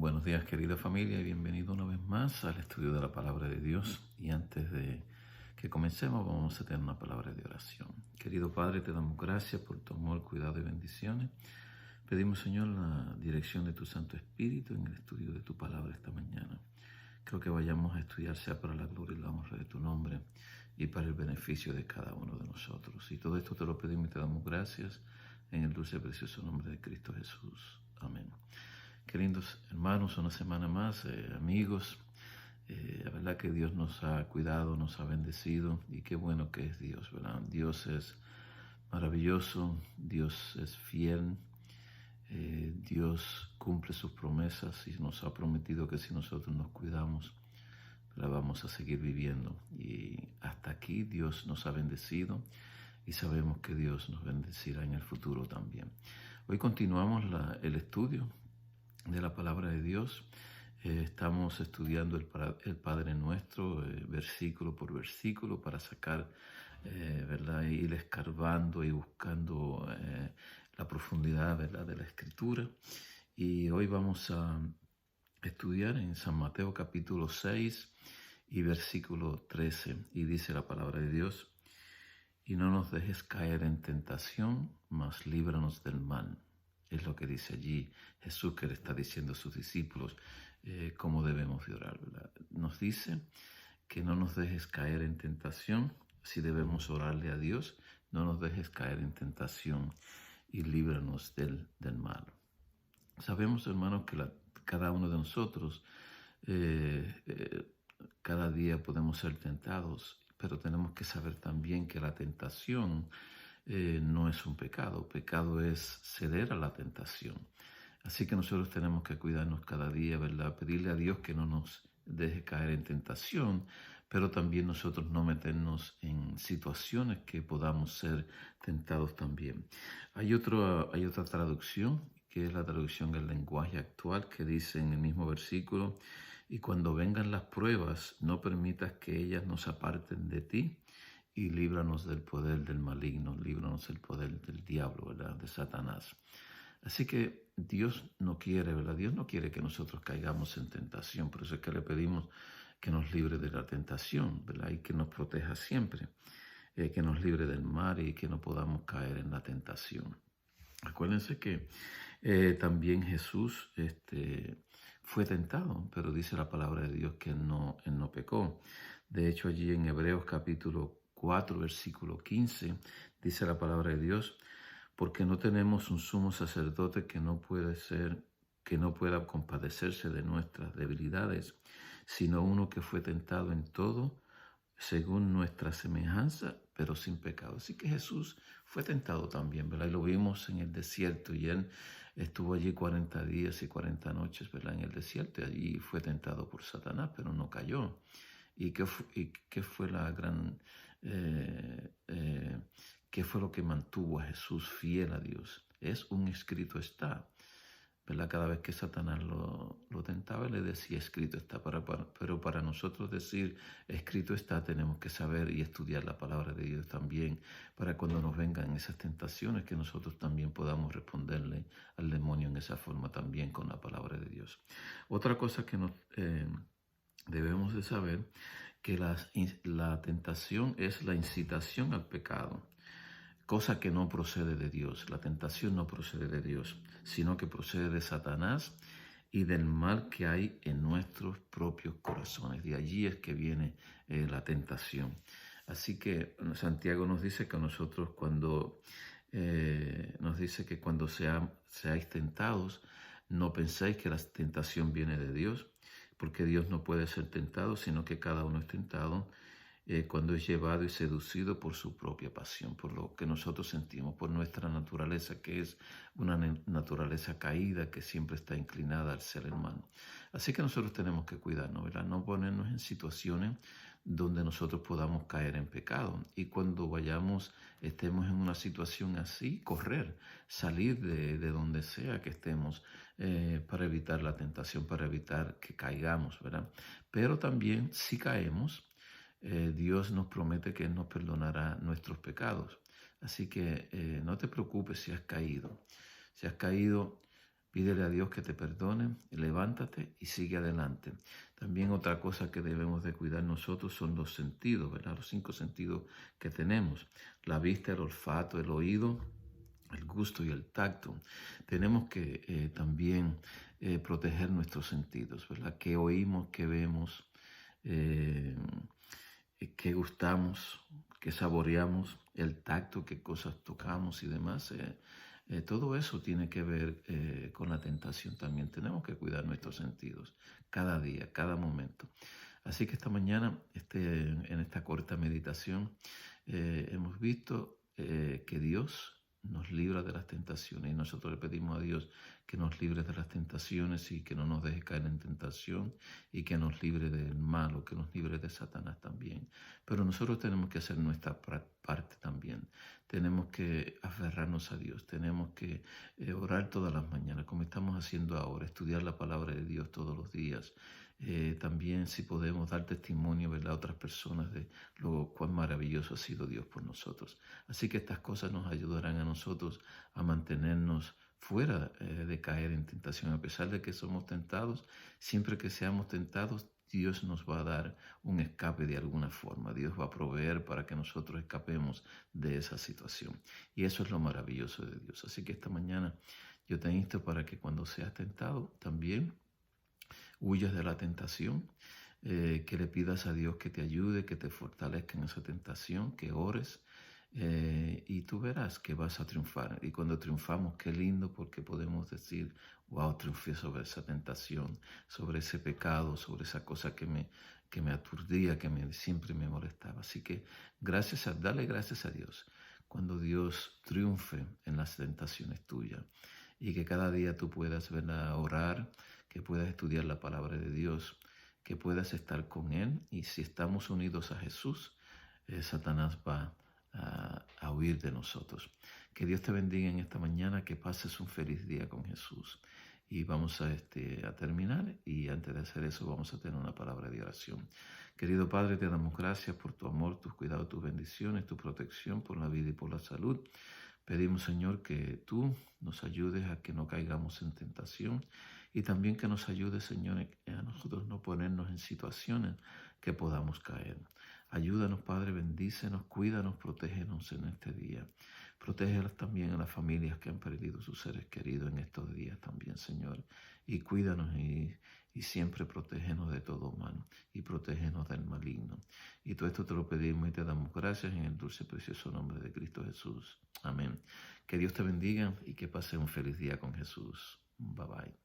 Buenos días, querida familia, y bienvenido una vez más al estudio de la palabra de Dios. Y antes de que comencemos, vamos a tener una palabra de oración. Querido Padre, te damos gracias por tu amor, cuidado y bendiciones. Pedimos, Señor, la dirección de tu Santo Espíritu en el estudio de tu palabra esta mañana. Creo que vayamos a estudiar sea para la gloria y la honra de tu nombre y para el beneficio de cada uno de nosotros. Y todo esto te lo pedimos y te damos gracias en el dulce y precioso nombre de Cristo Jesús. Amén. Queridos hermanos, una semana más, amigos, la verdad que Dios nos ha cuidado, nos ha bendecido y qué bueno que es Dios, ¿verdad? Dios es maravilloso, Dios es fiel, Dios cumple sus promesas y nos ha prometido que si nosotros nos cuidamos, la vamos a seguir viviendo. Y hasta aquí Dios nos ha bendecido y sabemos que Dios nos bendecirá en el futuro también. Hoy continuamos el estudio de la palabra de Dios. Estamos estudiando el Padre Nuestro, versículo por versículo, para sacar, ¿verdad? Ir escarbando y buscando la profundidad, ¿verdad?, de la Escritura. Y hoy vamos a estudiar en San Mateo capítulo 6 y versículo 13. Y dice la palabra de Dios: y no nos dejes caer en tentación, mas líbranos del mal. Es lo que dice allí Jesús, que le está diciendo a sus discípulos cómo debemos de orar, ¿verdad? Nos dice que no nos dejes caer en tentación, si debemos orarle a Dios: no nos dejes caer en tentación y líbranos del mal. Sabemos, hermanos, que cada uno de nosotros cada día podemos ser tentados, pero tenemos que saber también que la tentación no es un pecado. Pecado es ceder a la tentación. Así que nosotros tenemos que cuidarnos cada día, ¿verdad? Pedirle a Dios que no nos deje caer en tentación, pero también nosotros no meternos en situaciones que podamos ser tentados también. Hay otra traducción, que es la traducción del lenguaje actual, que dice en el mismo versículo: y cuando vengan las pruebas, no permitas que ellas nos aparten de ti, y líbranos del poder del maligno, líbranos del poder del diablo, ¿verdad?, de Satanás. Así que Dios no quiere, ¿verdad? Dios no quiere que nosotros caigamos en tentación. Por eso es que le pedimos que nos libre de la tentación, ¿verdad? Y que nos proteja siempre, que nos libre del mal y que no podamos caer en la tentación. Acuérdense que también Jesús fue tentado, pero dice la palabra de Dios que él no pecó. De hecho, allí en Hebreos capítulo 4, versículo 15, dice la palabra de Dios: porque no tenemos un sumo sacerdote que no pueda compadecerse de nuestras debilidades, sino uno que fue tentado en todo según nuestra semejanza, pero sin pecado. Así que Jesús fue tentado también, ¿verdad? Y lo vimos en el desierto, y él estuvo allí 40 días y 40 noches, ¿verdad?, en el desierto, y allí fue tentado por Satanás, pero no cayó. ¿Y qué fue la gran... qué fue lo que mantuvo a Jesús fiel a Dios? Es un escrito está, ¿verdad? Cada vez que Satanás lo tentaba, le decía escrito está, pero para nosotros decir escrito está, tenemos que saber y estudiar la palabra de Dios también, para cuando nos vengan esas tentaciones, que nosotros también podamos responderle al demonio en esa forma también con la palabra de Dios. Otra cosa que debemos de saber, que la tentación es la incitación al pecado, cosa que no procede de Dios. La tentación no procede de Dios, sino que procede de Satanás y del mal que hay en nuestros propios corazones. De allí es que viene la tentación. Así que Santiago nos dice que nosotros cuando seáis tentados, no penséis que la tentación viene de Dios, porque Dios no puede ser tentado, sino que cada uno es tentado cuando es llevado y seducido por su propia pasión, por lo que nosotros sentimos, por nuestra naturaleza, que es una naturaleza caída que siempre está inclinada al ser humano. Así que nosotros tenemos que cuidarnos, ¿verdad? No ponernos en situaciones donde nosotros podamos caer en pecado. Y cuando estemos en una situación así, correr, salir de donde sea que estemos, para evitar la tentación, para evitar que caigamos, ¿verdad? Pero también, si caemos, Dios nos promete que Él nos perdonará nuestros pecados. Así que no te preocupes si has caído. Si has caído, Pídele a Dios que te perdone, levántate y sigue adelante. También otra cosa que debemos de cuidar nosotros son los sentidos, ¿verdad? Los 5 sentidos que tenemos: la vista, el olfato, el oído, el gusto y el tacto. Tenemos que también proteger nuestros sentidos, ¿verdad? ¿Qué oímos, qué vemos, qué gustamos, qué saboreamos, el tacto, qué cosas tocamos y demás? Todo eso tiene que ver con la tentación también. Tenemos que cuidar nuestros sentidos cada día, cada momento. Así que esta mañana, en esta corta meditación, hemos visto que Dios nos libra de las tentaciones y nosotros le pedimos a Dios que nos libre de las tentaciones y que no nos deje caer en tentación y que nos libre del malo, que nos libre de Satanás también. Pero nosotros tenemos que hacer nuestra parte también. Tenemos que aferrarnos a Dios, tenemos que orar todas las mañanas, como estamos haciendo ahora, estudiar la palabra de Dios todos los días. También, si podemos, dar testimonio, ¿verdad?, a otras personas de lo cuán maravilloso ha sido Dios por nosotros. Así que estas cosas nos ayudarán a nosotros a mantenernos fuera de caer en tentación. A pesar de que somos tentados, siempre que seamos tentados, Dios nos va a dar un escape de alguna forma. Dios va a proveer para que nosotros escapemos de esa situación. Y eso es lo maravilloso de Dios. Así que esta mañana yo te insto para que cuando seas tentado también huyas de la tentación, que le pidas a Dios que te ayude, que te fortalezca en esa tentación, que ores, y tú verás que vas a triunfar. Y cuando triunfamos, qué lindo, porque podemos decir: wow, triunfé sobre esa tentación, sobre ese pecado, sobre esa cosa que me aturdía, siempre me molestaba. Así que dale gracias a Dios cuando Dios triunfe en las tentaciones tuyas, y que cada día tú puedas orar, que puedas estudiar la palabra de Dios, que puedas estar con Él. Y si estamos unidos a Jesús, Satanás va a huir de nosotros. Que Dios te bendiga en esta mañana, que pases un feliz día con Jesús. Y vamos a terminar, y antes de hacer eso vamos a tener una palabra de oración. Querido Padre, te damos gracias por tu amor, tus cuidados, tus bendiciones, tu protección por la vida y por la salud. Pedimos, Señor, que tú nos ayudes a que no caigamos en tentación, y también que nos ayudes, Señor, a nosotros no ponernos en situaciones que podamos caer. Ayúdanos, Padre, bendícenos, cuídanos, protégenos en este día. Protégelas también a las familias que han perdido sus seres queridos en estos días también, Señor. Y cuídanos y siempre protégenos de todo mal y protégenos del maligno. Y todo esto te lo pedimos y te damos gracias en el dulce y precioso nombre de Cristo Jesús. Amén. Que Dios te bendiga y que pases un feliz día con Jesús. Bye bye.